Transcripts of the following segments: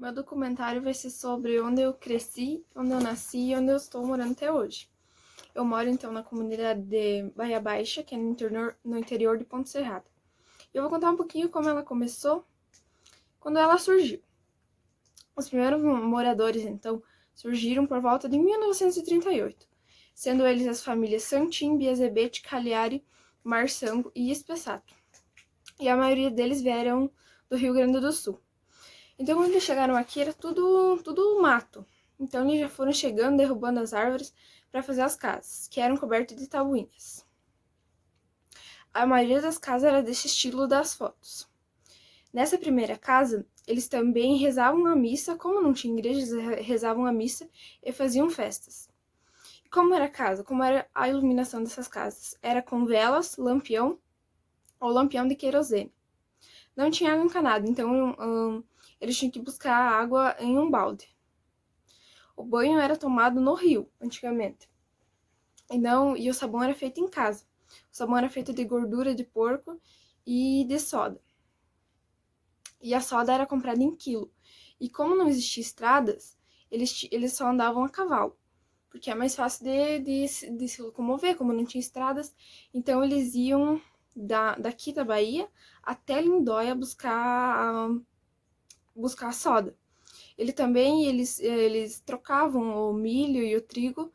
Meu documentário vai ser sobre onde eu cresci, onde eu nasci e onde eu estou morando até hoje. Eu moro então na comunidade de Baía Baixa, que é no interior de Ponte Serrada. Eu vou contar um pouquinho como ela começou, quando ela surgiu. Os primeiros moradores, então, surgiram por volta de 1938, sendo eles as famílias Santim, Biazebete, Cagliari, Marsango e Espessato. E a maioria deles vieram do Rio Grande do Sul. Então, quando eles chegaram aqui, era tudo mato. Então, eles já foram chegando, derrubando as árvores para fazer as casas, que eram cobertas de tabuinhas. A maioria das casas era desse estilo das fotos. Nessa primeira casa, eles também rezavam a missa, como não tinha igreja, eles rezavam a missa e faziam festas. E como era a casa? Como era a iluminação dessas casas? Era com velas, lampião ou lampião de querosene. Não tinha água encanada, então eles tinham que buscar água em um balde. O banho era tomado no rio, antigamente. E o sabão era feito em casa. O sabão era feito de gordura de porco e de soda. E a soda era comprada em quilo. E como não existia estradas, eles só andavam a cavalo. Porque é mais fácil de se locomover, como não tinha estradas. Então eles iam daqui da Bahia até Lindóia buscar a soda. Eles trocavam o milho e o trigo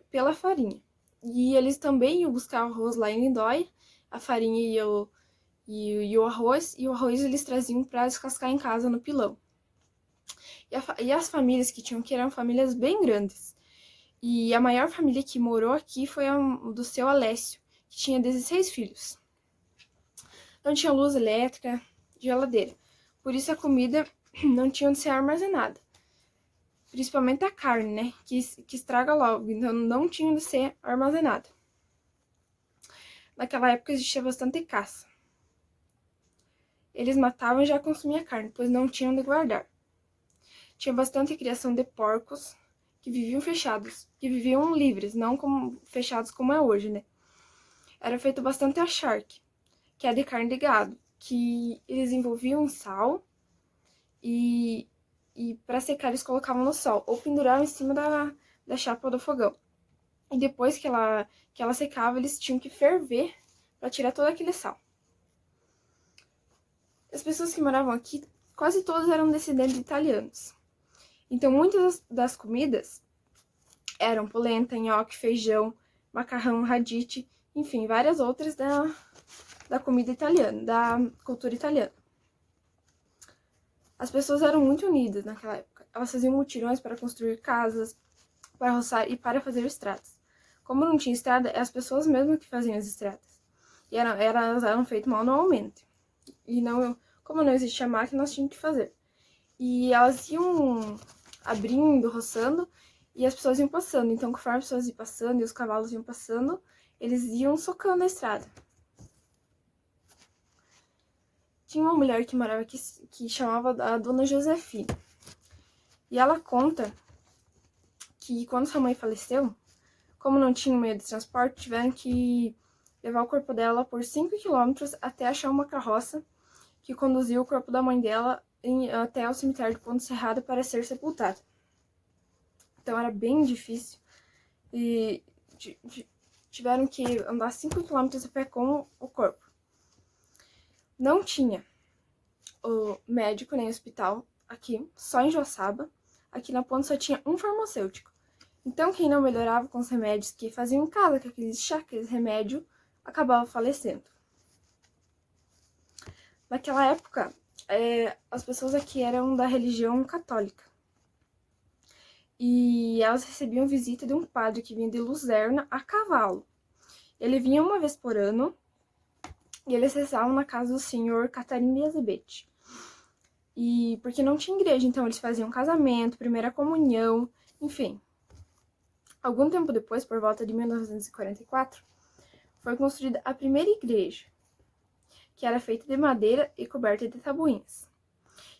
pela farinha. E eles também iam buscar arroz lá em Lindóia, a farinha e o arroz eles traziam para descascar em casa no pilão. E as famílias que tinham aqui eram famílias bem grandes. E a maior família que morou aqui foi a do seu Alessio, que tinha 16 filhos. Não tinha luz elétrica, geladeira. Por isso a comida não tinha onde ser armazenada. Principalmente a carne, né? Que estraga logo, então não tinha onde ser armazenada. Naquela época existia bastante caça. Eles matavam e já consumiam carne, pois não tinham onde guardar. Tinha bastante criação de porcos que viviam fechados, que viviam livres, não como fechados como é hoje, né? Era feito bastante a charque, que é de carne de gado, que eles envolviam em sal e para secar eles colocavam no sol ou penduravam em cima da chapa do fogão. E depois que ela secava, eles tinham que ferver para tirar todo aquele sal. As pessoas que moravam aqui, quase todas eram descendentes de italianos. Então, muitas das comidas eram polenta, nhoque, feijão, macarrão, radite, enfim, várias outras da comida italiana, da cultura italiana. As pessoas eram muito unidas naquela época. Elas faziam mutirões para construir casas, para roçar e para fazer estradas. Como não tinha estrada, é as pessoas mesmo que faziam as estradas. E elas eram feitas manualmente. E como não existia máquina, nós tínhamos que fazer. E elas iam abrindo, roçando, e as pessoas iam passando. Então, conforme as pessoas iam passando e os cavalos iam passando, eles iam socando a estrada. Tinha uma mulher que morava aqui, que chamava a Dona Josefina. E ela conta que quando sua mãe faleceu, como não tinha meio de transporte, tiveram que levar o corpo dela por 5 quilômetros até achar uma carroça que conduzia o corpo da mãe dela até o cemitério de Ponte Serrada para ser sepultado. Então era bem difícil e tiveram que andar 5 quilômetros a pé com o corpo. Não tinha o médico nem hospital aqui, só em Joaçaba. Aqui na ponte só tinha um farmacêutico. Então quem não melhorava com os remédios que faziam em casa, com aqueles chá, aqueles remédios, acabava falecendo. Naquela época, as pessoas aqui eram da religião católica. E elas recebiam visita de um padre que vinha de Luzerna a cavalo. Ele vinha uma vez por ano e eles rezavam na casa do senhor Catarina Biazebete. E porque não tinha igreja, então eles faziam casamento, primeira comunhão, enfim. Algum tempo depois, por volta de 1944, foi construída a primeira igreja, que era feita de madeira e coberta de tabuinhas.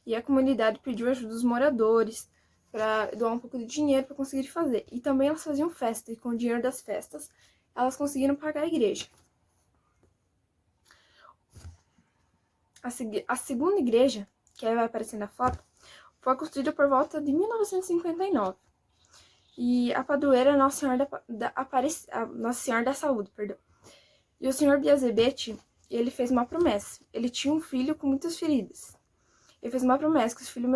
E a comunidade pediu ajuda dos moradores para doar um pouco de dinheiro para conseguir fazer. E também elas faziam festa, e com o dinheiro das festas, elas conseguiram pagar a igreja. A segunda igreja, que aí vai aparecer na foto, Foi construída por volta de 1959. E a padroeira é Nossa Senhora da Saúde, perdão. E o senhor de Azebete, ele fez uma promessa. Ele tinha um filho com muitas feridas. Ele fez uma promessa que se o filho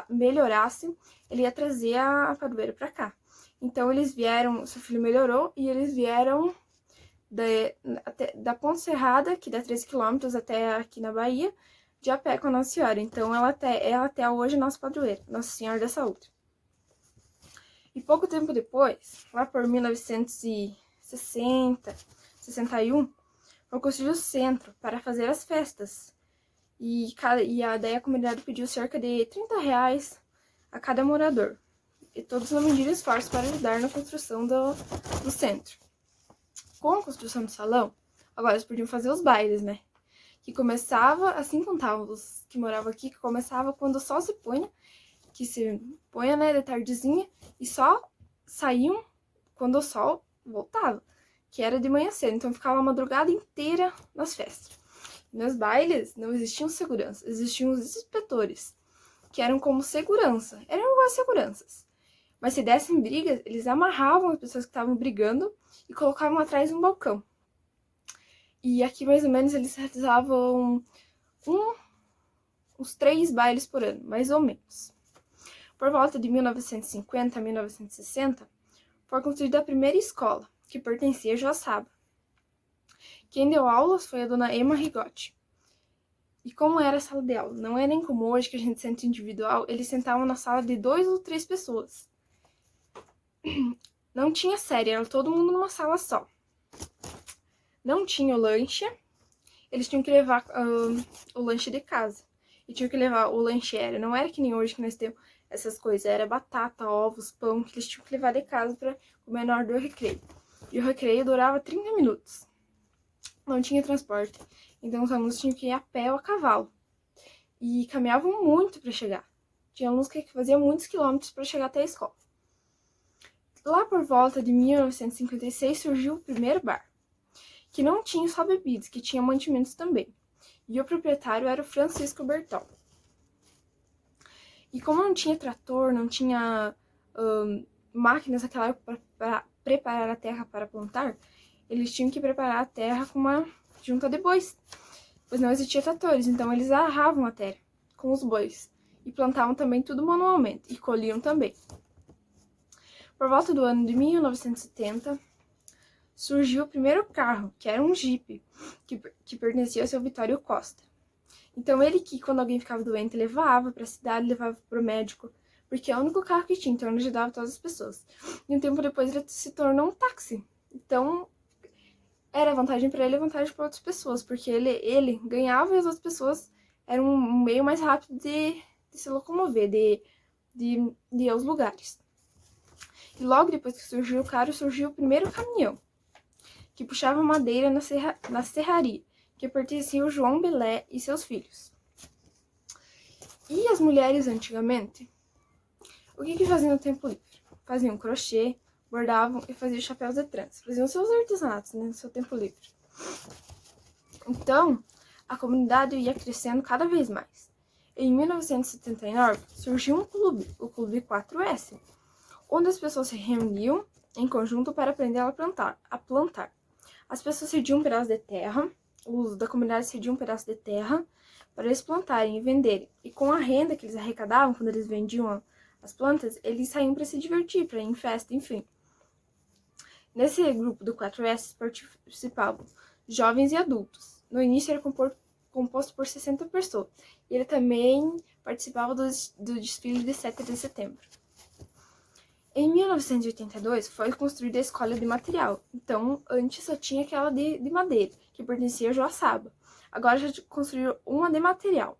melhorasse, ele ia trazer a padroeira para cá. Então eles vieram, seu filho melhorou, e eles vieram da Ponte Serrada, que dá 13 quilômetros até aqui na Bahia, de a pé com a Nossa Senhora. Então ela até hoje é nossa padroeira, Nossa Senhora da Saúde. E pouco tempo depois, lá por 1960, 61, foi construído o centro para fazer as festas. Daí a comunidade pediu cerca de R$30 a cada morador. E todos não mediram esforço para ajudar na construção do centro. Com a construção do salão, agora eles podiam fazer os bailes, né? Que começava, assim contavam os que moravam aqui, que começava quando o sol se punha, que se punha, né, de tardezinha, e só saíam quando o sol voltava, que era de manhã cedo. Então ficava a madrugada inteira nas festas. Nos bailes não existiam segurança, existiam os inspetores, que eram como segurança, eram iguais seguranças. Mas se dessem brigas, eles amarravam as pessoas que estavam brigando e colocavam atrás de um balcão. E aqui, mais ou menos, eles realizavam uns 3 bailes por ano, mais ou menos. Por volta de 1950 a 1960, foi construída a primeira escola, que pertencia a Joaçaba. Quem deu aulas foi a dona Emma Rigotti. E como era a sala de aula? Não é nem como hoje, que a gente senta individual, eles sentavam na sala de 2 ou 3 pessoas. Não tinha série, era todo mundo numa sala só. Não tinha o lanche, eles tinham que levar o lanche de casa. E tinham que levar o lanche, não era que nem hoje que nós temos essas coisas, era batata, ovos, pão, que eles tinham que levar de casa para comer na hora do recreio. E o recreio durava 30 minutos. Não tinha transporte, então os alunos tinham que ir a pé ou a cavalo. E caminhavam muito para chegar. Tinha alunos que faziam muitos quilômetros para chegar até a escola. Lá por volta de 1956 surgiu o primeiro bar, que não tinha só bebidas, que tinha mantimentos também. E o proprietário era o Francisco Bertol. E como não tinha trator, não tinha máquinas naquela época para preparar a terra para plantar, eles tinham que preparar a terra com uma junta de bois, pois não existia tratores, então eles arravam a terra com os bois e plantavam também tudo manualmente, e colhiam também. Por volta do ano de 1970, surgiu o primeiro carro, que era um Jeep, que pertencia ao seu Vitório Costa. Então ele que, quando alguém ficava doente, levava para a cidade, levava para o médico, porque é o único carro que tinha, então ele ajudava todas as pessoas. E um tempo depois ele se tornou um táxi. Então era vantagem para ele e vantagem para outras pessoas, porque ele ganhava e as outras pessoas eram um meio mais rápido de se locomover, de ir aos lugares. E logo depois que surgiu o carro, surgiu o primeiro caminhão, que puxava madeira na serraria, que pertencia ao João Belé e seus filhos. E as mulheres antigamente, o que faziam no tempo livre? Faziam crochê, bordavam e faziam chapéus de trança. Faziam seus artesanatos, né, no seu tempo livre. Então, a comunidade ia crescendo cada vez mais. Em 1979, surgiu um clube, o Clube 4S, onde as pessoas se reuniam em conjunto para aprender a plantar. As pessoas cediam um pedaço de terra, os da comunidade cediam um pedaço de terra para eles plantarem e venderem. E com a renda que eles arrecadavam, quando eles vendiam as plantas, eles saíam para se divertir, para ir em festa, enfim. Nesse grupo do 4S participavam jovens e adultos. No início era composto por 60 pessoas. E ele também participava do desfile de 7 de setembro. Em 1982, foi construída a escola de material. Então, antes só tinha aquela de madeira, que pertencia a Joaçaba. Agora já construíram uma de material,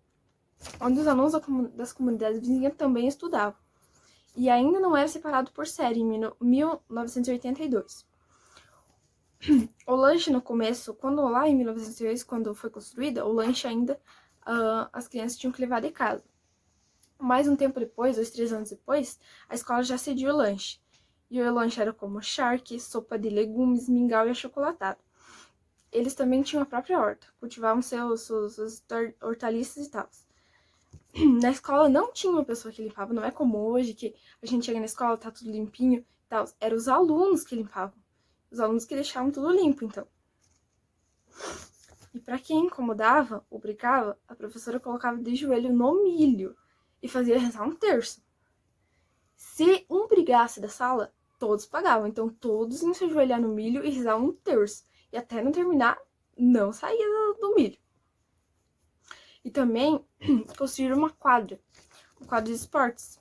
onde os alunos das comunidades vizinhas também estudavam. E ainda não era separado por série, em 1982. O lanche no começo, lá em 1902, quando foi construída, o lanche ainda as crianças tinham que levar de casa. Mais um tempo depois, 2, 3 anos depois, a escola já cedia o lanche. E o lanche era como charque, sopa de legumes, mingau e achocolatado. Eles também tinham a própria horta, cultivavam suas hortaliças e tal. Na escola não tinha uma pessoa que limpava, não é como hoje, que a gente chega na escola, tá tudo limpinho e tal. Eram os alunos que limpavam. Os alunos que deixavam tudo limpo, então. E para quem incomodava ou brigava, a professora colocava de joelho no milho e fazia rezar um terço. Se um brigasse da sala, todos pagavam. Então todos iam se ajoelhar no milho e rezar um terço. E até não terminar, não saía do milho. E também construíram uma quadra de esportes.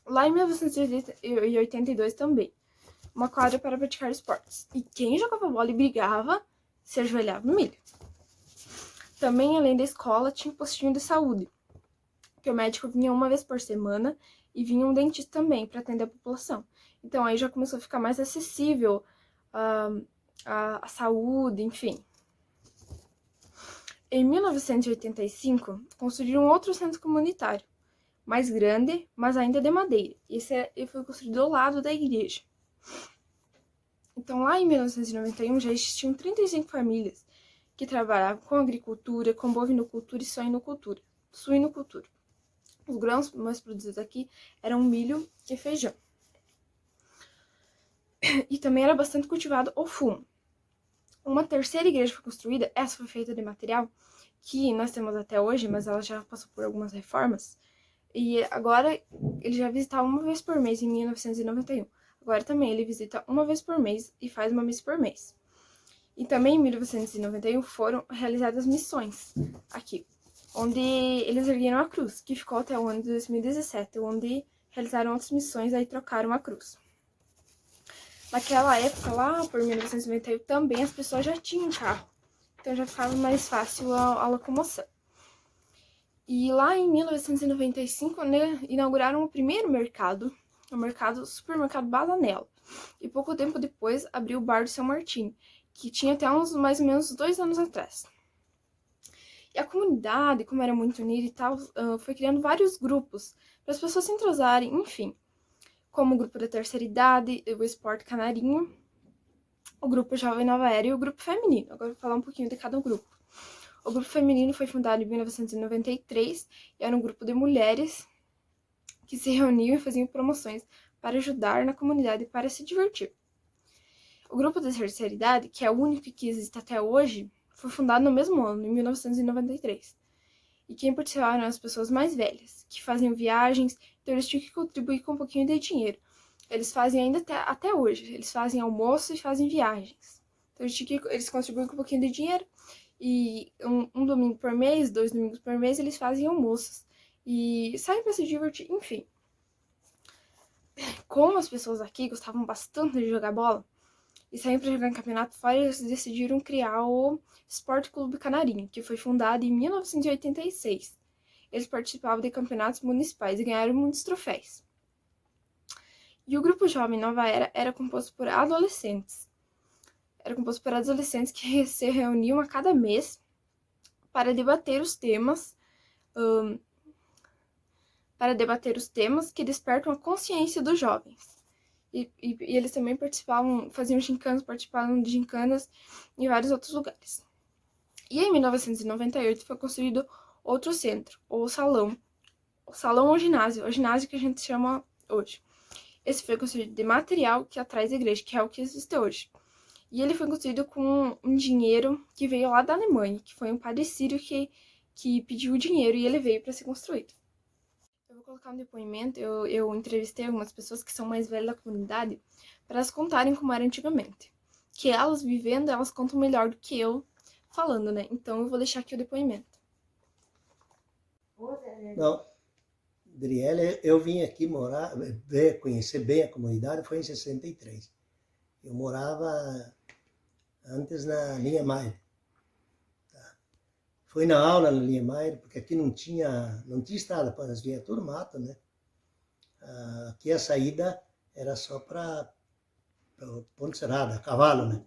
Lá em 1982 também. Uma quadra para praticar esportes. E quem jogava bola e brigava, se ajoelhava no milho. Também, além da escola, tinha um postinho de saúde, que o médico vinha uma vez por semana e vinha um dentista também para atender a população. Então aí já começou a ficar mais acessível a saúde, enfim. Em 1985, construíram outro centro comunitário, mais grande, mas ainda de madeira. Ele foi construído ao lado da igreja. Então, lá em 1991, já existiam 35 famílias que trabalhavam com agricultura, com bovinocultura e suinocultura. Os grãos mais produzidos aqui eram milho e feijão. E também era bastante cultivado o fumo. Uma terceira igreja foi construída, essa foi feita de material que nós temos até hoje, mas ela já passou por algumas reformas. E agora ele já visitava uma vez por mês em 1991. Agora também ele visita uma vez por mês e faz uma missa por mês. E também em 1991 foram realizadas missões aqui, onde eles ergueram a cruz, que ficou até o ano de 2017, onde realizaram outras missões, aí trocaram a cruz. Naquela época, lá por 1991, também as pessoas já tinham carro, então já ficava mais fácil a locomoção. E lá em 1995, né, inauguraram o primeiro mercado, o supermercado Balanella. E pouco tempo depois abriu o bar do São Martinho, que tinha até uns mais ou menos 2 anos atrás. E a comunidade, como era muito unida e tal, foi criando vários grupos para as pessoas se entrosarem, enfim. Como o grupo da terceira idade, o Esporte Canarinho, o grupo Jovem Nova Era e o grupo feminino. Agora eu vou falar um pouquinho de cada grupo. O grupo feminino foi fundado em 1993 e era um grupo de mulheres que se reuniam e faziam promoções para ajudar na comunidade e para se divertir. O grupo da terceira idade, que é o único que existe até hoje, foi fundado no mesmo ano, em 1993. E quem participava eram as pessoas mais velhas, que faziam viagens, então eles tinham que contribuir com um pouquinho de dinheiro. Eles fazem ainda até hoje, eles fazem almoço e fazem viagens. Então eles contribuem com um pouquinho de dinheiro e um domingo por mês, 2 domingos por mês, eles fazem almoços e saem para se divertir, enfim. Como as pessoas aqui gostavam bastante de jogar bola e saíam para jogar em campeonato fora, eles decidiram criar o Esporte Clube Canarinho, que foi fundado em 1986. Eles participavam de campeonatos municipais e ganharam muitos troféus. E o grupo Jovem Nova era composto por adolescentes. Era composto por adolescentes que se reuniam a cada mês para debater os temas que despertam a consciência dos jovens. E eles também faziam gincanas, participavam de gincanas em vários outros lugares. E em 1998 foi construído outro centro, ou salão ou ginásio, o ginásio que a gente chama hoje. Esse foi construído de material que atrás da igreja, que é o que existe hoje. E ele foi construído com um dinheiro que veio lá da Alemanha, que foi um padre sírio que pediu o dinheiro e ele veio para ser construído. Eu vou colocar um depoimento, eu entrevistei algumas pessoas que são mais velhas da comunidade para elas contarem como era antigamente. Que elas vivendo, elas contam melhor do que eu falando, né? Então eu vou deixar aqui o depoimento. Não, Adriele, eu vim aqui morar, conhecer bem a comunidade, foi em 63. Eu morava antes na Linha Maire. Tá? Fui na aula na Linha Maire, porque aqui não tinha estrada, para nós vinha tudo mato, né? Aqui a saída era só para Ponte Serrada, a cavalo, né?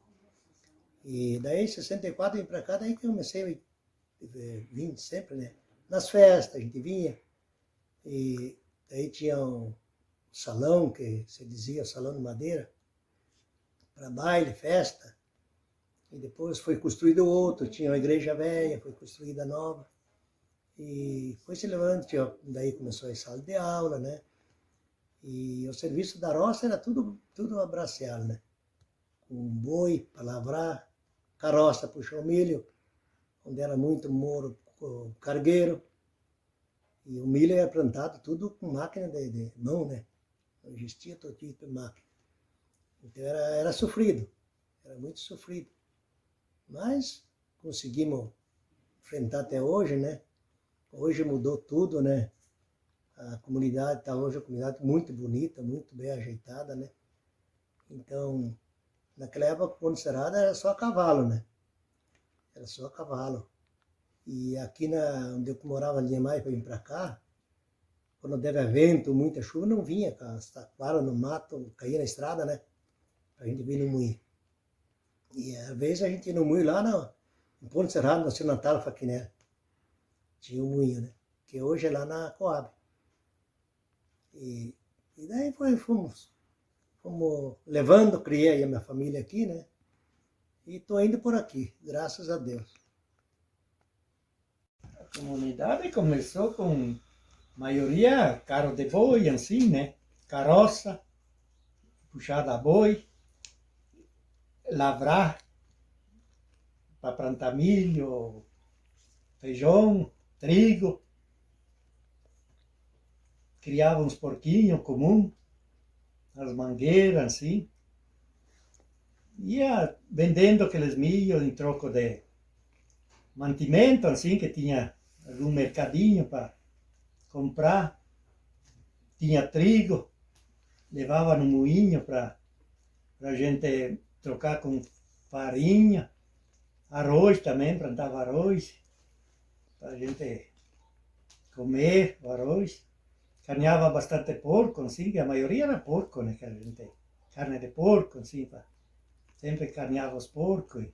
E daí, em 64, eu vim para cá, daí que eu comecei a vir sempre, né? Nas festas, a gente vinha. E daí tinha um salão, que se dizia salão de madeira, para baile, festa. E depois foi construído outro, tinha uma igreja velha, foi construída nova. E foi se levando, daí começou a sala de aula, né? E o serviço da roça era tudo abraçal, né? Com boi para lavrar, carroça puxar o milho, onde era muito moro, cargueiro. E o milho era plantado tudo com máquina de mão, né? Não existia todo tipo de máquina. Então era sofrido, era muito sofrido. Mas conseguimos enfrentar até hoje, né? Hoje mudou tudo, né? A comunidade está hoje uma comunidade muito bonita, muito bem ajeitada, né? Então, naquela época, Ponte Serrada era só cavalo, né? Era só cavalo. E aqui onde eu morava ali mais para vir para cá, quando teve vento, muita chuva, não vinha, cara. As taquaras no mato, caía na estrada, né? Para a gente vir no moinho. E às vezes a gente ia no moinho lá no Ponte Serrada, no Natal Faquiné. Tinha um moinho, né? Que hoje é lá na Coab. E daí fomos levando, criei a minha família aqui, né? E estou indo por aqui, graças a Deus. A comunidade começou com maioria carro de boi, assim, né? Carroça, puxada a boi, lavrar para plantar milho, feijão, trigo. Criava uns porquinhos comum, as mangueiras, assim. Ia vendendo aqueles milho em troco de mantimento, assim, que tinha algum mercadinho para comprar. Tinha trigo, levava no moinho para a gente trocar com farinha. Arroz também, plantava arroz, para a gente comer o arroz. Carneava bastante porco, assim, que a maioria era porco, né, que a gente, carne de porco, assim, sempre carneava os porcos.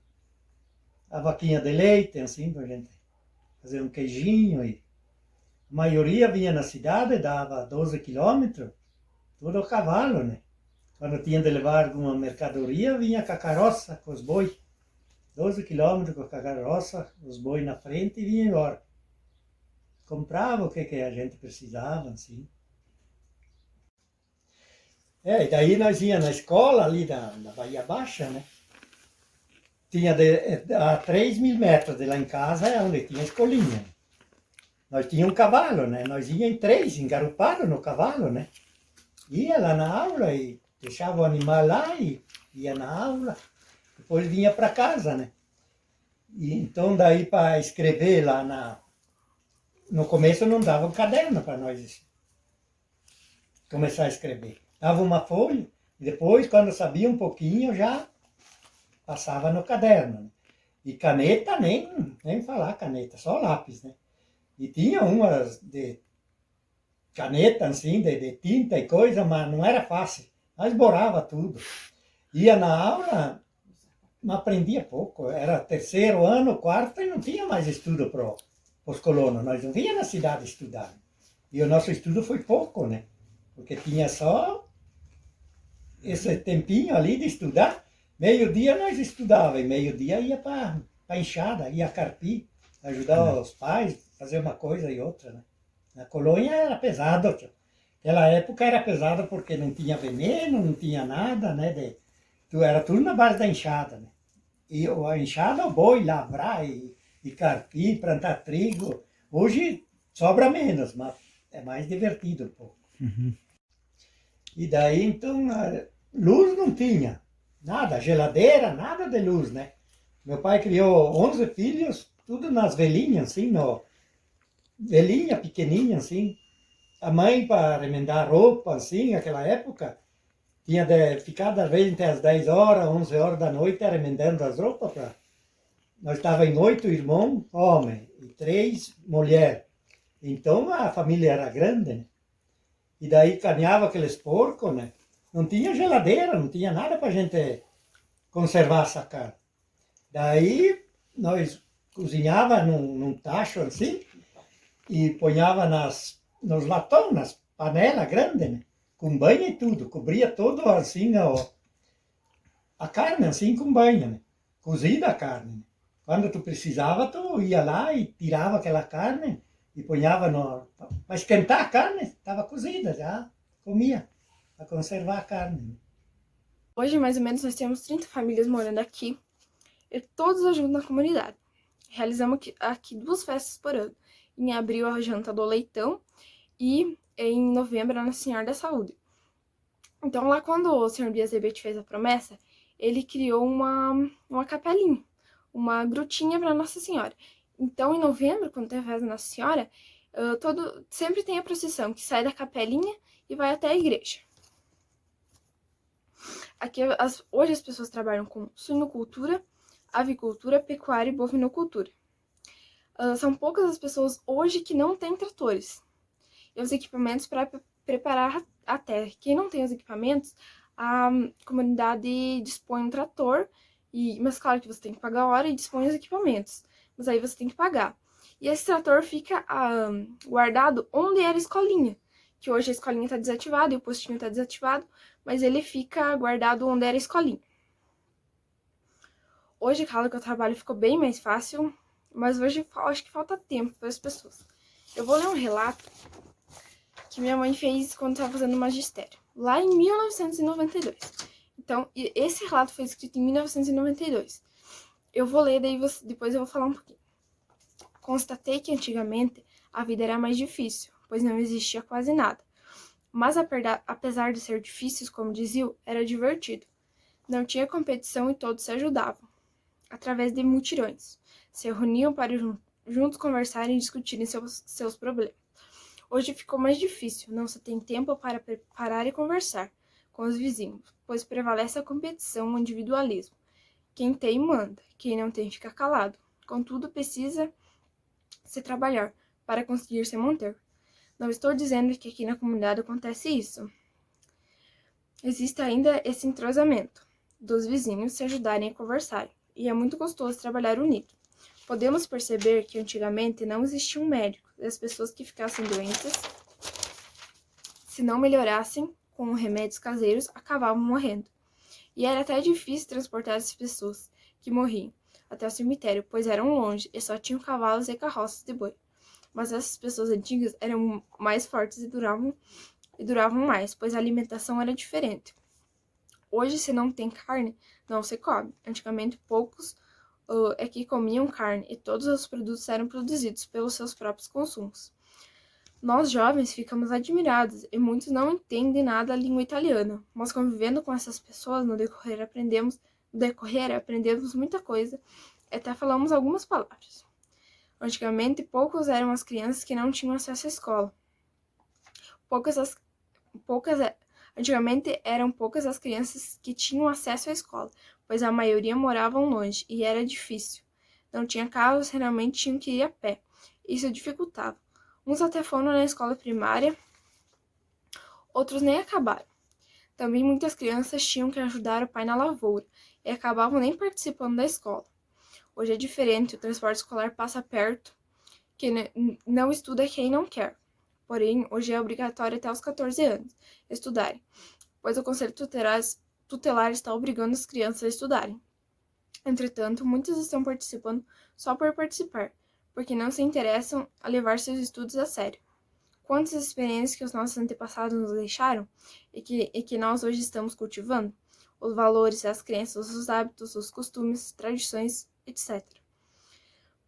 A vaquinha de leite, assim, para a gente fazer um queijinho. E a maioria vinha na cidade, dava 12 quilômetros, tudo a cavalo, né. Quando tinha de levar alguma mercadoria, vinha com a carroça, com os bois. 12 quilômetros com a carroça, os bois na frente e vinha embora. Comprava o que a gente precisava, assim. E daí nós íamos na escola ali da Bahia Baixa, né? Tinha a 3.000 metros de lá em casa é onde tinha a escolinha. Nós tínhamos um cavalo, né? Nós íamos em 3, engarupados no cavalo, né? Ia lá na aula e deixava o animal lá e ia na aula. Depois vinha para casa, né? E então daí para escrever lá no começo não dava um caderno para nós começar a escrever. Dava uma folha, e depois, quando sabia um pouquinho, já passava no caderno. Né? E caneta, nem falar caneta, só lápis, né? E tinha umas de caneta, assim, de tinta e coisa, mas não era fácil. Nós borrava tudo. Ia na aula, não aprendia pouco. Era terceiro ano, quarto, e não tinha mais estudo para os colonos. Nós não vinha na cidade estudar. E o nosso estudo foi pouco, né? Porque tinha só esse tempinho ali de estudar. Meio-dia nós estudávamos, e meio-dia ia para a enxada, ia carpir, ajudar os pais, fazer uma coisa e outra, né? Na colônia era pesado. Naquela época era pesado porque não tinha veneno, não tinha nada, né? Era tudo na base da enxada, né? E a enxada, o boi, lavrar e carpir, plantar trigo. Hoje sobra menos, mas é mais divertido um pouco. Uhum. E daí, então, luz não tinha. Nada, geladeira, nada de luz, né? Meu pai criou 11 filhos, tudo nas velhinhas, assim, velhinha pequenininha, assim. A mãe, para remendar roupa, assim, naquela época, tinha de ficar, às vezes, até as 10 horas, 11 horas da noite, remendando as roupas. Nós estávamos em 8 irmãos, homens, e 3 mulheres. Então, a família era grande, né? E daí carneava aqueles porcos, né? Não tinha geladeira, não tinha nada para a gente conservar essa carne. Daí nós cozinhava num tacho assim e ponhava nos latões, nas panelas grandes, né? Com banha e tudo. Cobria todo assim a carne assim com banha, né? Cozida a carne. Né? Quando tu precisava, tu ia lá e tirava aquela carne, e punhava no... para esquentar a carne, estava cozida já, comia, para conservar a carne. Hoje, mais ou menos, nós temos 30 famílias morando aqui e todos ajudam na comunidade. Realizamos aqui 2 festas por ano. Em abril, a janta do leitão e em novembro, a Nossa Senhora da Saúde. Então, lá quando o Sr. Biazebete fez a promessa, ele criou uma capelinha, uma grutinha para Nossa Senhora. Então, em novembro, quando tem a festa da Nossa Senhora, sempre tem a procissão que sai da capelinha e vai até a igreja. Aqui, hoje as pessoas trabalham com suinocultura, avicultura, pecuária e bovinocultura. São poucas as pessoas hoje que não têm tratores e os equipamentos para preparar a terra. Quem não tem os equipamentos, a comunidade dispõe um trator, mas claro que você tem que pagar a hora e dispõe os equipamentos, mas aí você tem que pagar. E esse trator fica guardado onde era a escolinha, que hoje a escolinha está desativada e o postinho está desativado, mas ele fica guardado onde era a escolinha. Hoje, claro que o trabalho ficou bem mais fácil, mas hoje acho que falta tempo para as pessoas. Eu vou ler um relato que minha mãe fez quando estava fazendo magistério, lá em 1992. Então, esse relato foi escrito em 1992. Eu vou ler, daí depois eu vou falar um pouquinho. Constatei que antigamente a vida era mais difícil, pois não existia quase nada. Mas apesar de ser difíceis, como diziam, era divertido. Não tinha competição e todos se ajudavam. Através de mutirões, se reuniam para juntos conversarem e discutirem seus problemas. Hoje ficou mais difícil, não se tem tempo para parar e conversar com os vizinhos, pois prevalece a competição, o individualismo. Quem tem, manda, quem não tem, fica calado. Contudo, precisa se trabalhar para conseguir se manter. Não estou dizendo que aqui na comunidade acontece isso. Existe ainda esse entrosamento dos vizinhos se ajudarem a conversar, e é muito gostoso trabalhar unido. Podemos perceber que antigamente não existia um médico e as pessoas que ficassem doentes, se não melhorassem com remédios caseiros, acabavam morrendo. E era até difícil transportar essas pessoas que morriam até o cemitério, pois eram longe e só tinham cavalos e carroças de boi. Mas essas pessoas antigas eram mais fortes e duravam mais, pois a alimentação era diferente. Hoje, se não tem carne, não se come. Antigamente, poucos é que comiam carne e todos os produtos eram produzidos pelos seus próprios consumos. Nós, jovens, ficamos admirados e muitos não entendem nada da língua italiana, mas convivendo com essas pessoas no decorrer aprendemos muita coisa e até falamos algumas palavras. Antigamente, poucos eram as crianças que não tinham acesso à escola. Antigamente eram poucas as crianças que tinham acesso à escola, pois a maioria moravam longe e era difícil. Não tinha carros, geralmente tinham que ir a pé. Isso dificultava. Uns até foram na escola primária, outros nem acabaram. Também muitas crianças tinham que ajudar o pai na lavoura e acabavam nem participando da escola. Hoje é diferente, o transporte escolar passa perto, que não estuda quem não quer. Porém, hoje é obrigatório até os 14 anos estudarem, pois o Conselho Tutelar está obrigando as crianças a estudarem. Entretanto, muitos estão participando só por participar, porque não se interessam a levar seus estudos a sério. Quantas experiências que os nossos antepassados nos deixaram e que nós hoje estamos cultivando? Os valores, as crenças, os hábitos, os costumes, tradições, etc.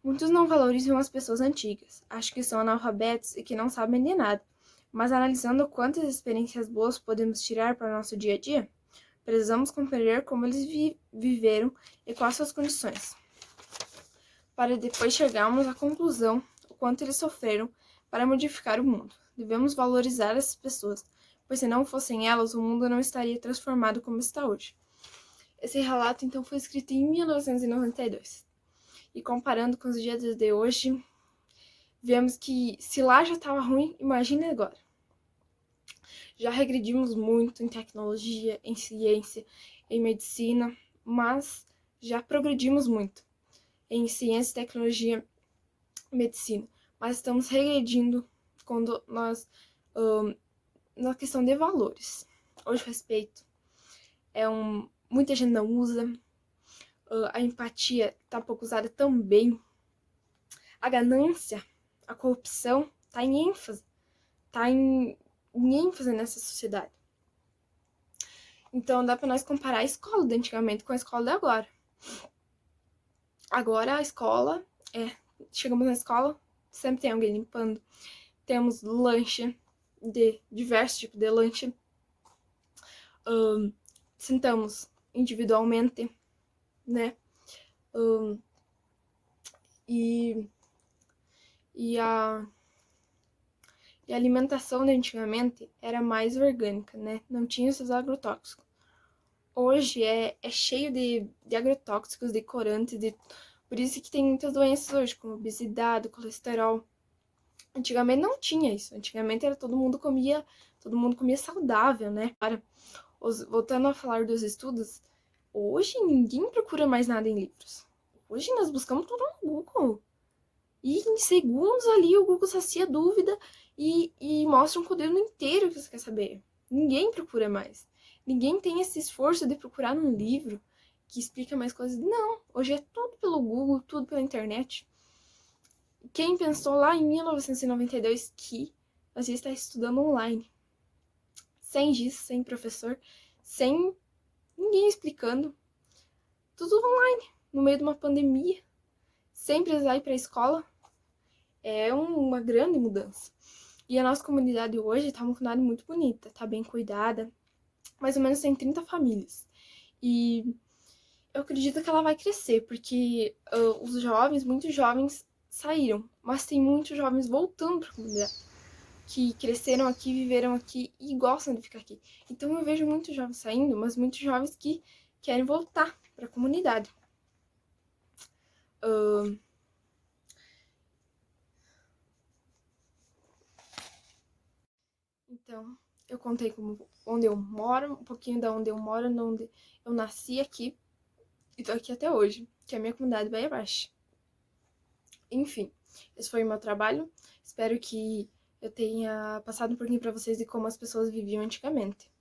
Muitos não valorizam as pessoas antigas, acham que são analfabetos e que não sabem de nada, mas analisando quantas experiências boas podemos tirar para o nosso dia a dia, precisamos compreender como eles viveram e quais suas condições, para depois chegarmos à conclusão o quanto eles sofreram para modificar o mundo. Devemos valorizar essas pessoas, pois se não fossem elas, o mundo não estaria transformado como está hoje. Esse relato, então, foi escrito em 1992. E comparando com os dias de hoje, vemos que se lá já estava ruim, imagine agora. Já regredimos muito em tecnologia, em ciência, em medicina, mas já progredimos muito em ciência, tecnologia, medicina. Mas estamos regredindo quando na questão de valores. Hoje o respeito muita gente não usa. A empatia está pouco usada também. A ganância A corrupção tá em ênfase. Tá em ênfase nessa sociedade. Então dá pra nós comparar a escola de antigamente com a escola de agora. Agora a escola chegamos na escola, sempre tem alguém limpando. Temos lanche, de diversos tipos de lanche. Sentamos individualmente, né? E a alimentação de antigamente era mais orgânica, né? Não tinha esses agrotóxicos. Hoje é cheio de agrotóxicos, de corantes, por isso que tem muitas doenças hoje, como obesidade, colesterol. Antigamente não tinha isso. Antigamente era todo mundo comia saudável, né? Voltando a falar dos estudos, hoje ninguém procura mais nada em livros. Hoje nós buscamos tudo no Google. E em segundos ali o Google sacia a dúvida e mostra um conteúdo inteiro que você quer saber. Ninguém procura mais. Ninguém tem esse esforço de procurar num livro que explica mais coisas. Não, hoje é tudo pelo Google, tudo pela internet. Quem pensou lá em 1992 que nós ia estar estudando online? Sem giz, sem professor, sem ninguém explicando. Tudo online, no meio de uma pandemia, sem precisar ir para a escola. É uma grande mudança. E a nossa comunidade hoje tá uma comunidade muito bonita, tá bem cuidada. Mais ou menos tem 30 famílias. E eu acredito que ela vai crescer, porque os jovens, muitos jovens, saíram. Mas tem muitos jovens voltando para a comunidade, que cresceram aqui, viveram aqui e gostam de ficar aqui. Então eu vejo muitos jovens saindo, mas muitos jovens que querem voltar para a comunidade. Então, eu contei onde eu moro, um pouquinho da onde eu moro, onde eu nasci aqui e tô aqui até hoje, que é a minha comunidade Baía Baixa. Enfim, esse foi o meu trabalho. Espero que eu tenha passado um pouquinho para vocês de como as pessoas viviam antigamente.